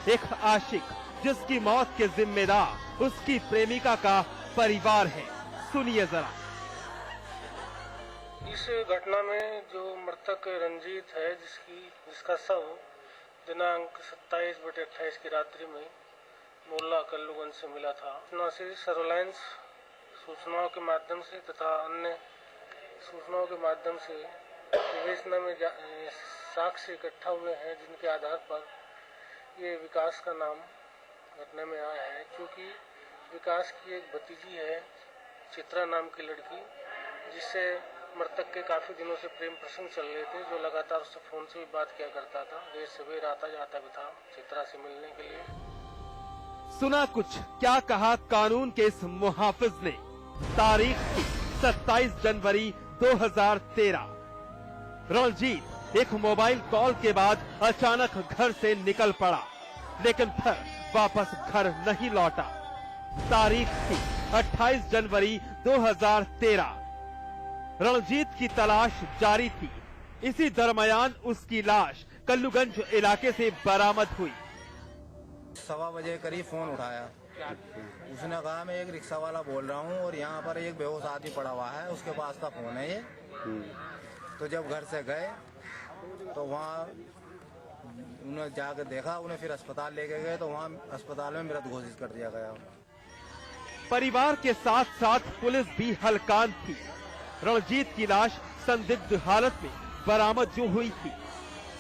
एक आशिक जिसकी मौत के जिम्मेदार उसकी प्रेमिका का परिवार है। सुनिए जरा। इस घटना में जो मृतक रंजीत है, जिसका शव दिनांक 27/28 की रात्रि में मोहल्ला कल्लूगंज से मिला था। सूचना से सर्वेलेंस सूचनाओं के माध्यम से तथा अन्य सूचनाओं के माध्यम से विवेचना में साक्ष्य इकट्ठा हुए हैं, जिनके आधार पर ये विकास का नाम घटना में आया है। क्योंकि विकास की एक भतीजी है, चित्रा नाम की लड़की, जिससे मृतक के काफी दिनों से प्रेम प्रसंग चल रहे थे, जो लगातार उससे फोन से भी बात किया करता था। देर सवेर आता जाता भी था चित्रा से मिलने के लिए। सुना कुछ क्या कहा कानून के इस मुहाफिज ने। तारीख थी 27 जनवरी 2013। रणजीत एक मोबाइल कॉल के बाद अचानक घर से निकल पड़ा, लेकिन फिर वापस घर नहीं लौटा। तारीख थी 28 जनवरी 2013। रणजीत की तलाश जारी थी। इसी दरमियान उसकी लाश कल्लूगंज इलाके से बरामद हुई। 1:15 बजे करीब फोन उठाया। उसने कहा मैं एक रिक्शा वाला बोल रहा हूँ और यहाँ पर एक बेहोश आदमी पड़ा हुआ है, उसके पास का फोन है ये। तो जब घर से गए तो वहाँ उन्हें जाकर देखा, उन्हें फिर अस्पताल लेके गए तो वहाँ अस्पताल में मृत घोषित कर दिया गया। परिवार के साथ साथ पुलिस भी हलकान थी। रणजीत की लाश संदिग्ध हालत में बरामद जो हुई थी।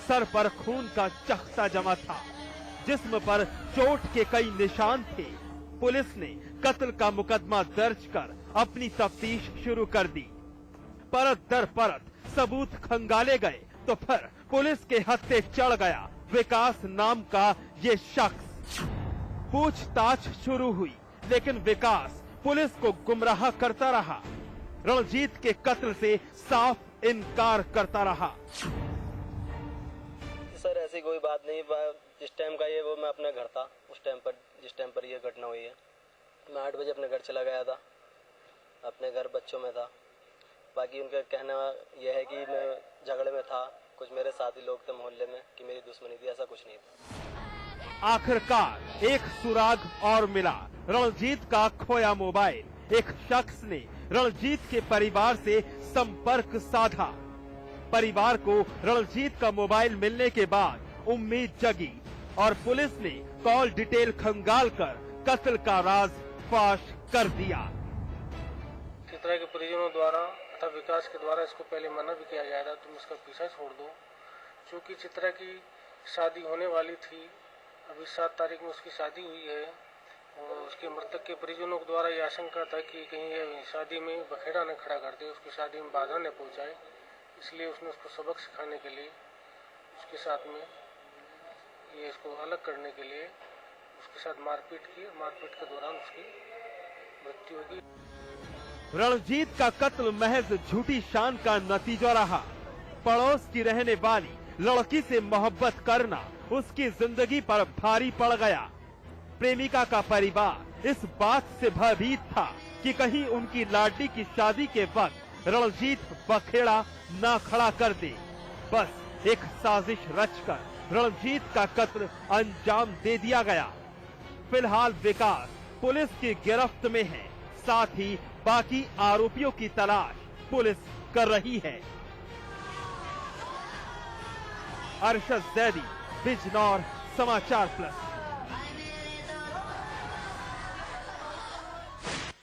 सर पर खून का चखता जमा था, जिस्म पर चोट के कई निशान थे। पुलिस ने कत्ल का मुकदमा दर्ज कर अपनी तफ्तीश शुरू कर दी। परत दर परत सबूत खंगाले गए तो फिर पुलिस के हत्थे चढ़ गया विकास नाम का ये शख्स। पूछताछ शुरू हुई, लेकिन विकास पुलिस को गुमराह करता रहा। रणजीत के कत्ल से साफ इनकार करता रहा। सर ऐसी कोई बात नहीं, जिस टाइम का ये वो मैं अपने घर था, उस टाइम पर जिस टाइम पर ये घटना हुई है मैं 8 बजे अपने घर चला गया था, अपने घर बच्चों में था। बाकी उनका कहना यह है कि मैं झगड़े में था, कुछ मेरे साथी लोग थे मोहल्ले में कि मेरी दुश्मनी थी, ऐसा कुछ नहीं था। आखिरकार एक सुराग और मिला, रणजीत का खोया मोबाइल। एक शख्स ने रणजीत के परिवार से संपर्क साधा। परिवार को रणजीत का मोबाइल मिलने के बाद उम्मीद जगी और पुलिस ने कॉल डिटेल खंगालकर कत्ल का राज फाश कर दिया। चित्रा के परिजनों द्वारा तथा विकास के द्वारा इसको पहले मना भी किया गया था, तुम इसका पीछा छोड़ दो। चूँकि चित्रा की शादी होने वाली थी, अभी 7 तारीख में उसकी शादी हुई है और उसके मृतक के परिजनों के द्वारा ये आशंका था कि कहीं ये शादी में बखेड़ा न खड़ा कर दे, उसकी शादी में बाधा न पहुंचाए। इसलिए उसने उसको सबक सिखाने के लिए उसके साथ में ये इसको अलग करने के लिए उसके साथ मारपीट की। मारपीट के दौरान उसकी मृत्यु होगी। रणजीत का कत्ल महज झूठी शान का नतीजा रहा। पड़ोस की रहने वाली लड़की से मोहब्बत करना उसकी जिंदगी पर भारी पड़ गया। प्रेमिका का परिवार इस बात से भयभीत था कि कहीं उनकी लाडली की शादी के वक्त रणजीत बखेड़ा ना खड़ा कर दे। बस एक साजिश रचकर रणजीत का कत्ल अंजाम दे दिया गया। फिलहाल विकास पुलिस की गिरफ्त में है, साथ ही बाकी आरोपियों की तलाश पुलिस कर रही है। अरशद जैदी, बिजनौर समाचार प्लस।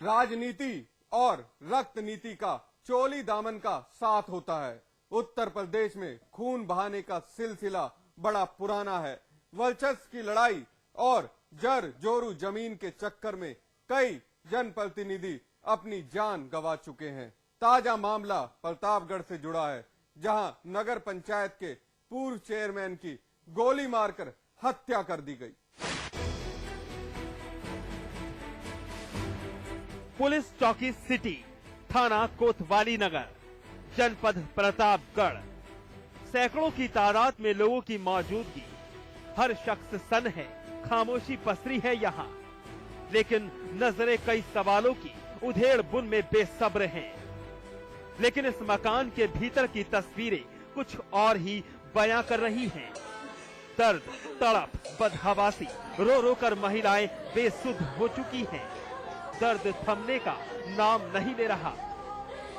राजनीति और रक्त नीति का चोली दामन का साथ होता है। उत्तर प्रदेश में खून बहाने का सिलसिला बड़ा पुराना है। वर्चस्व की लड़ाई और जर जोरू जमीन के चक्कर में कई जनप्रतिनिधि अपनी जान गंवा चुके हैं। ताजा मामला प्रतापगढ़ से जुड़ा है, जहां नगर पंचायत के पूर्व चेयरमैन की गोली मारकर हत्या कर दी गई। पुलिस चौकी सिटी, थाना कोतवाली नगर, जनपद प्रतापगढ़। सैकड़ों की तादाद में लोगों की मौजूदगी। हर शख्स सन है, खामोशी पसरी है यहाँ, लेकिन नजरें कई सवालों की उधेड़ बुन में बेसब्र हैं। लेकिन इस मकान के भीतर की तस्वीरें कुछ और ही बयां कर रही हैं। दर्द, तड़प, बदहवासी, रो रो कर महिलाएं बेसुध हो चुकी हैं। दर्द थमने का नाम नहीं ले रहा।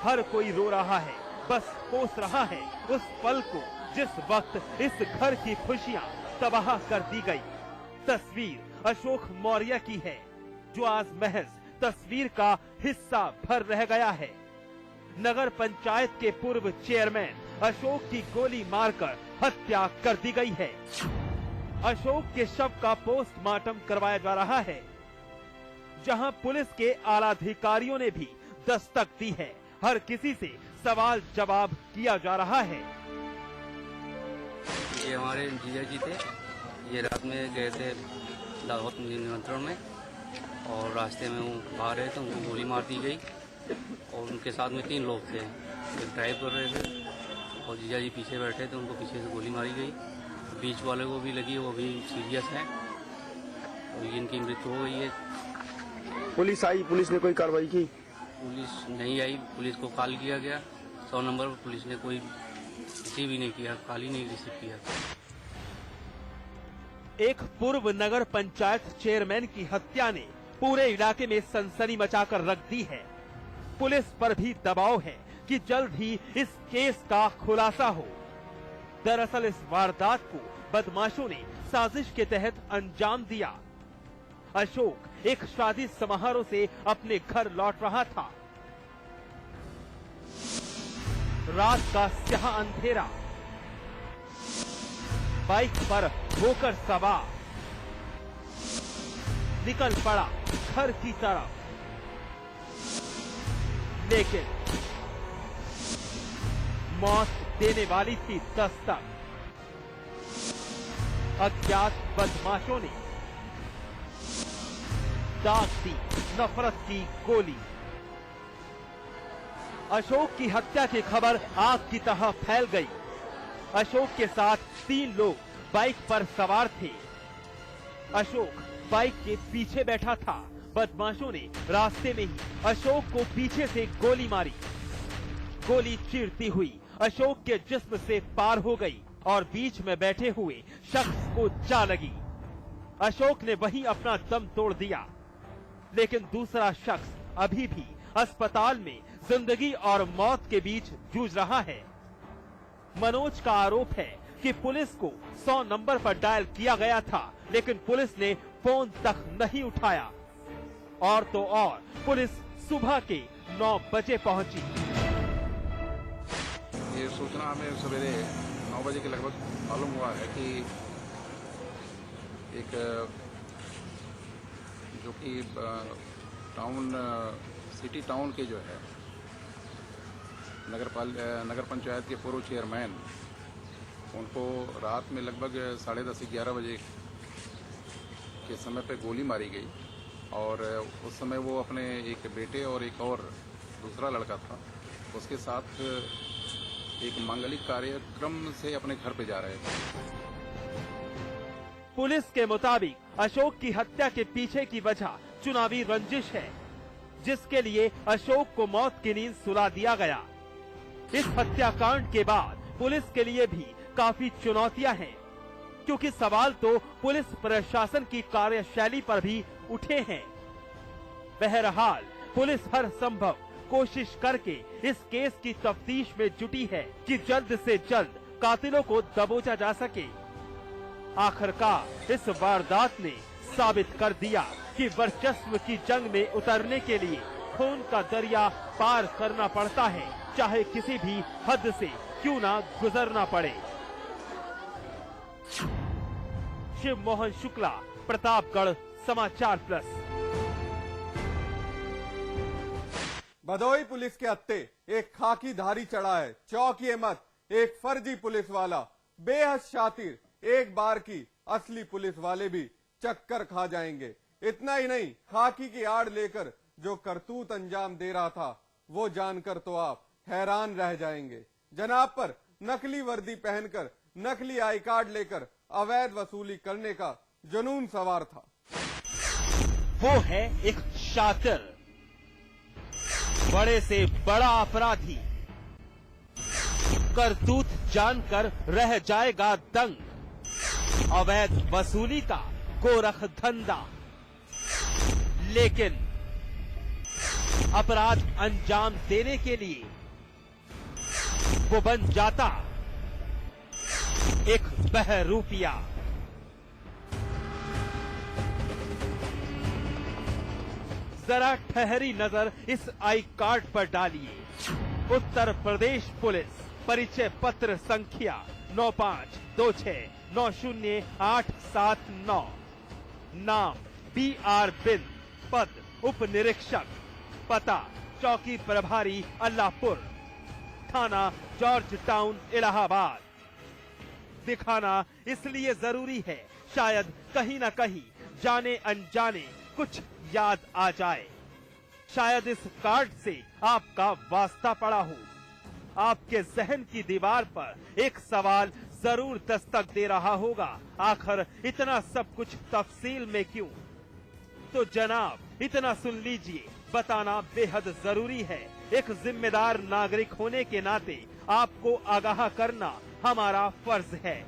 हर कोई रो रहा है, बस कोस रहा है उस पल को जिस वक्त इस घर की खुशियां तबाह कर दी गई। तस्वीर अशोक मौर्य की है, जो आज महज तस्वीर का हिस्सा भर रह गया है। नगर पंचायत के पूर्व चेयरमैन अशोक की गोली मारकर हत्या कर दी गई है। अशोक के शव का पोस्टमार्टम करवाया जा रहा है, जहां पुलिस के आला अधिकारियों ने भी दस्तक दी है। हर किसी से सवाल जवाब किया जा रहा है। ये हमारे जीजा जी थे, ये रात में गए थे दावत निमंत्रण में और रास्ते में वो आ रहे थे, उनको गोली मार दी गई और उनके साथ में 3 लोग थे। एक ड्राइव कर रहे थे और जीजा जी पीछे बैठे थे, उनको पीछे से गोली मारी गई। बीच वाले को भी लगी, वो भी सीरियस है और इनकी मृत्यु हो गई है। पुलिस आई, पुलिस ने कोई कार्रवाई की? पुलिस नहीं आई, पुलिस को कॉल किया गया 100 नंबर पर, पुलिस ने कोई रिसीव ही नहीं किया, कॉल ही नहीं रिसीव किया। एक पूर्व नगर पंचायत चेयरमैन की हत्या ने पूरे इलाके में सनसनी मचाकर रख दी है। पुलिस पर भी दबाव है कि जल्द ही इस केस का खुलासा हो। दरअसल इस वारदात को बदमाशों ने साजिश के तहत अंजाम दिया। अशोक एक शादी समारोह से अपने घर लौट रहा था। रात का स्याह अंधेरा, बाइक पर होकर सवार निकल पड़ा घर की तरफ, लेकिन मौत देने वाली थी दस्तक। अज्ञात बदमाशों ने दाग दी नफरत की गोली। अशोक की हत्या की खबर आग की तरह फैल गई। अशोक के साथ 3 लोग बाइक पर सवार थे। अशोक बाइक के पीछे बैठा था। बदमाशों ने रास्ते में ही अशोक को पीछे से गोली मारी। गोली चीरती हुई अशोक के जिस्म से पार हो गई और बीच में बैठे हुए शख्स को जा लगी। अशोक ने वहीं अपना दम तोड़ दिया, लेकिन दूसरा शख्स अभी भी अस्पताल में जिंदगी और मौत के बीच जूझ रहा है। मनोज का आरोप है कि पुलिस को 100 नंबर पर डायल किया गया था, लेकिन पुलिस ने फोन तक नहीं उठाया। और तो और पुलिस सुबह के 9 बजे पहुंची। ये सूचना हमें सवेरे 9 बजे के लगभग मालूम हुआ है कि एक जो कि टाउन सिटी टाउन के जो है नगर पंचायत के पूर्व चेयरमैन, उनको रात में लगभग 10:30-11 बजे के समय पे गोली मारी गई और उस समय वो अपने एक बेटे और एक और दूसरा लड़का था, उसके साथ एक मांगलिक कार्यक्रम से अपने घर पे जा रहे थे। पुलिस के मुताबिक अशोक की हत्या के पीछे की वजह चुनावी रंजिश है, जिसके लिए अशोक को मौत की नींद सुला दिया गया। इस हत्याकांड के बाद पुलिस के लिए भी काफी चुनौतियां हैं, क्योंकि सवाल तो पुलिस प्रशासन की कार्यशैली पर भी उठे हैं। बहरहाल पुलिस हर संभव कोशिश करके इस केस की तफ्तीश में जुटी है कि जल्द से जल्द कातिलों को दबोचा जा सके। आखिरकार इस वारदात ने साबित कर दिया कि वर्चस्व की जंग में उतरने के लिए खून का दरिया पार करना पड़ता है, चाहे किसी भी हद से क्यों ना गुजरना पड़े। शिव मोहन शुक्ला, प्रतापगढ़ समाचार प्लस। भदोही पुलिस के हत्थे एक खाकी धारी चढ़ा है। चौंकिए मत, एक फर्जी पुलिस वाला बेहद शातिर, एक बार की असली पुलिस वाले भी चक्कर खा जाएंगे। इतना ही नहीं, खाकी की आड़ लेकर जो करतूत अंजाम दे रहा था, वो जानकर तो आप हैरान रह जाएंगे। जनाब पर नकली वर्दी पहनकर, नकली आई कार्ड लेकर अवैध वसूली करने का जुनून सवार था। वो है एक शातिर, बड़े से बड़ा अपराधी, करतूत जानकर रह जाएगा दंग। अवैध वसूली का गोरख धंधा। लेकिन अपराध अंजाम देने के लिए वो बन जाता एक बहरूपिया। जरा ठहरी नजर इस आई कार्ड पर डालिए। उत्तर प्रदेश पुलिस, परिचय पत्र संख्या 9526900879। नाम BR बिंद, पद उप निरीक्षक, पता चौकी प्रभारी अल्लाहपुर, थाना जॉर्ज टाउन इलाहाबाद। दिखाना इसलिए जरूरी है, शायद कहीं ना कहीं जाने अनजाने कुछ याद आ जाए। शायद इस कार्ड से आपका वास्ता पड़ा हो। आपके जहन की दीवार पर एक सवाल जरूर दस्तक दे रहा होगा, आखिर इतना सब कुछ तफसील में क्यों? तो जनाब इतना सुन लीजिए, बताना बेहद जरूरी है। एक जिम्मेदार नागरिक होने के नाते आपको आगाह करना हमारा फर्ज है।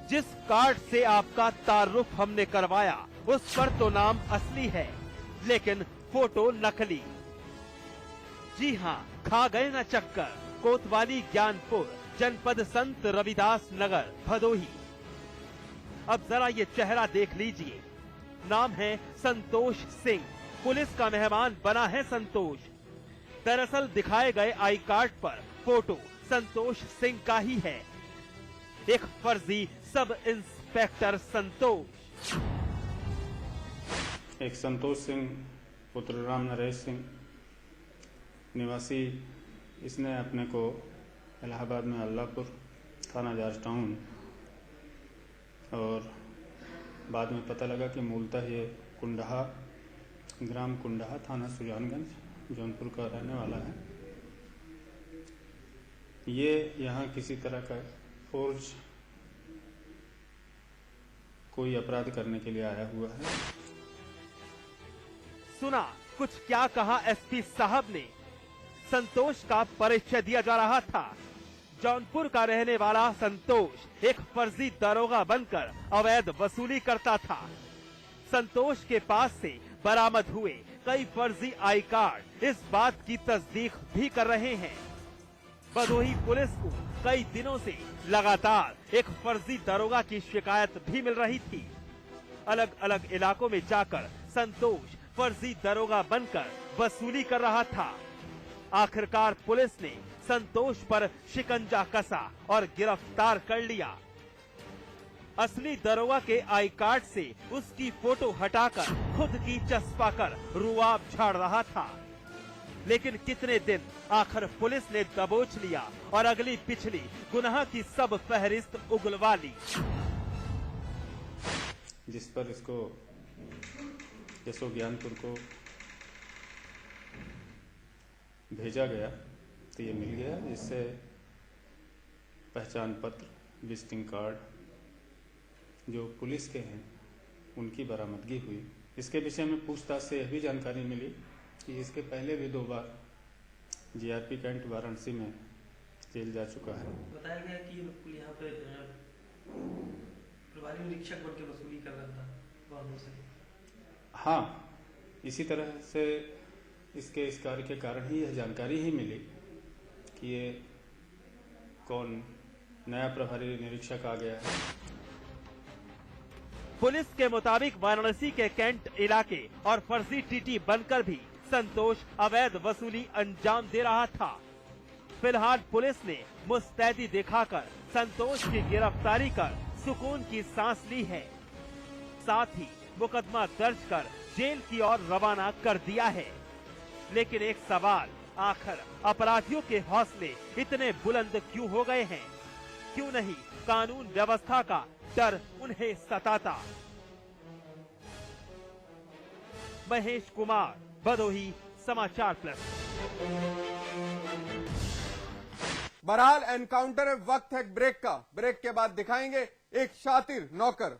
जिस कार्ड से आपका तारुफ हमने करवाया उस पर तो नाम असली है, लेकिन फोटो नकली। जी हाँ, खा गए ना चक्कर। कोतवाली ज्ञानपुर, जनपद संत रविदास नगर, भदोही। अब जरा ये चेहरा देख लीजिए। नाम है संतोष सिंह। पुलिस का मेहमान बना है संतोष। दरअसल दिखाए गए आई कार्ड पर फोटो संतोष सिंह का ही है। एक फर्जी सब इंस्पेक्टर संतोष। एक संतोष सिंह पुत्र राम नरेश सिंह निवासी, इसने अपने को इलाहाबाद में अल्लाहपुर, थाना जॉर्ज टाउन, और बाद में पता लगा कि मूलतः ये कुंडहा, ग्राम कुंडहा, थाना सुजानगंज, जौनपुर का रहने वाला है। ये यहाँ किसी तरह का फोर्ज कोई अपराध करने के लिए आया हुआ है। सुना कुछ क्या कहा एसपी साहब ने। संतोष का परिचय दिया जा रहा था। जौनपुर का रहने वाला संतोष एक फर्जी दरोगा बनकर अवैध वसूली करता था। संतोष के पास से बरामद हुए कई फर्जी आई कार्ड इस बात की तस्दीक भी कर रहे हैं। भदोही पुलिस को कई दिनों से लगातार एक फर्जी दरोगा की शिकायत भी मिल रही थी। अलग अलग इलाकों में जाकर संतोष फर्जी दरोगा बनकर वसूली कर रहा था। आखिरकार पुलिस ने संतोष पर शिकंजा कसा और गिरफ्तार कर लिया। असली दरोगा के आई कार्ड से उसकी फोटो हटाकर खुद की चस्पा कर रुआब झाड़ रहा था। लेकिन कितने दिन आखिर पुलिस ने दबोच लिया और अगली पिछली गुनाह की सब फहरिस्त उगलवा ली। जिस पर इसको यसो ज्ञानपुर को भेजा गया तो ये मिल गया, जिससे पहचान पत्र, विजिटिंग कार्ड जो पुलिस के हैं उनकी बरामदगी हुई। इसके विषय में पूछताछ से यह भी जानकारी मिली कि इसके पहले भी 2 बार जीआरपी कैंट वाराणसी में जेल जा चुका है। बताया गया कि यहाँ पे प्रभारी निरीक्षक बन के वसूली कर रहा था वाहनों से। हाँ, इसी तरह से इसके इस कार्य के कारण ही यह जानकारी ही मिली कि ये कौन नया प्रभारी निरीक्षक आ गया है। पुलिस के मुताबिक वाराणसी के कैंट इलाके और फर्जी टीटी बनकर भी संतोष अवैध वसूली अंजाम दे रहा था। फिलहाल पुलिस ने मुस्तैदी दिखाकर संतोष की गिरफ्तारी कर सुकून की सांस ली है। साथ ही मुकदमा दर्ज कर जेल की ओर रवाना कर दिया है। लेकिन एक सवाल, आखिर अपराधियों के हौसले इतने बुलंद क्यों हो गए हैं? क्यों नहीं कानून व्यवस्था का डर उन्हें सताता? महेश कुमार, भदोही, समाचार प्लस। बहरहाल एनकाउंटर में वक्त है ब्रेक का। ब्रेक के बाद दिखाएंगे एक शातिर नौकर।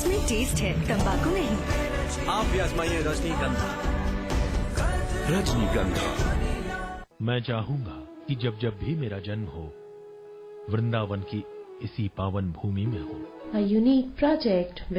इसमें टेस्ट है, तंबाकू नहीं। आप भी आजमाइए रजनीगंधा। रजनीगंधा। मैं चाहूंगा कि जब जब भी मेरा जन्म हो, वृंदावन की इसी पावन भूमि में हो। A unique project with